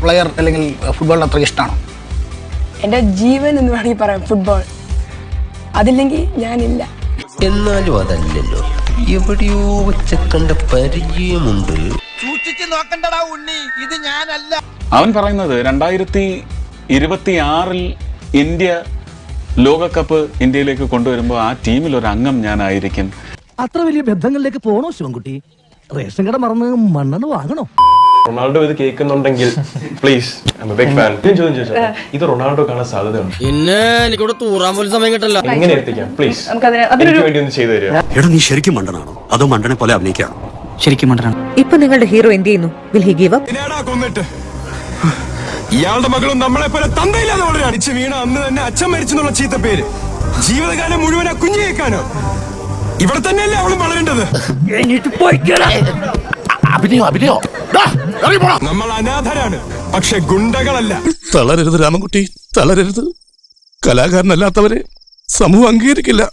Player അല്ലെങ്കിൽ ഫുട്ബോളിന് അത്രയ്ക്ക് ഇഷ്ടമാണോ? എൻ്റെ ജീവൻ എന്ന് വേണമെങ്കിൽ പറയാം ഫുട്ബോൾ. അതില്ലെങ്കിൽ ഞാനില്ല. എന്നാലും അതല്ലല്ലോ, എവിടെയോ വെച്ച കണ്ട പരിചയമുണ്ട്. അവൻ പറയുന്നത് 2026 ഇന്ത്യ ലോകകപ്പ് ഇന്ത്യയിലേക്ക് കൊണ്ടുവരുമ്പോൾ ആ ടീമിൽ ഒരു അംഗം ഞാനായിരിക്കും. അത്ര വലിയ ബന്ധങ്ങളിലേക്ക് പോണോ ശിവൻകുട്ടി? റേഷൻ കട മറന്ന് മണ്ണെണ്ണ വാങ്ങണോ? റൊണാൾഡോ ഇത് കേൾക്കുന്നുണ്ടെങ്കിൽ പ്ലീസ്, ഇത് റൊണാൾഡോ കാണാൻ സാധ്യതയുണ്ട്. പിന്നെ എനിക്കിവിടെ തൂറാൻ പോലും സമയം കിട്ടല്ല. എങ്ങനെ എത്തിക്കാം പ്ലീസ്? എനിക്ക് വേണ്ടി ഒന്ന് ചെയ്തു തരിക. എടാ, നീ ശരിക്കും മണ്ടനാണോ അതോ മണ്ടനെ പോലെ അഭിനയിക്കാണോ? ശരിക്കും മണ്ടനാണ്. ഇപ്പൊ നിങ്ങളുടെ ഹീറോ എന്ത് ചെയ്യുന്നു? Will he give up? കൊന്നിട്ട് ഇയാളുടെ മകളും നമ്മളെ പോലെ തന്തയില്ലാതെ വളരെ അടിച്ചു വീണ അന്ന് തന്നെ അച്ഛൻ മരിച്ചെന്നുള്ള ചീത്ത പേര് ജീവിതകാലം മുഴുവൻ ആ കുഞ്ഞു കേൾക്കാനോ? ഇവിടെ തന്നെയല്ലേ അവളും വളരേണ്ടത്? നമ്മൾ അനാഥരാണ്, പക്ഷെ ഗുണ്ടകളല്ല. തളരരുത് രാമൻകുട്ടി, തളരരുത്. കലാകാരനല്ലാത്തവരെ സമൂഹം അംഗീകരിക്കില്ല.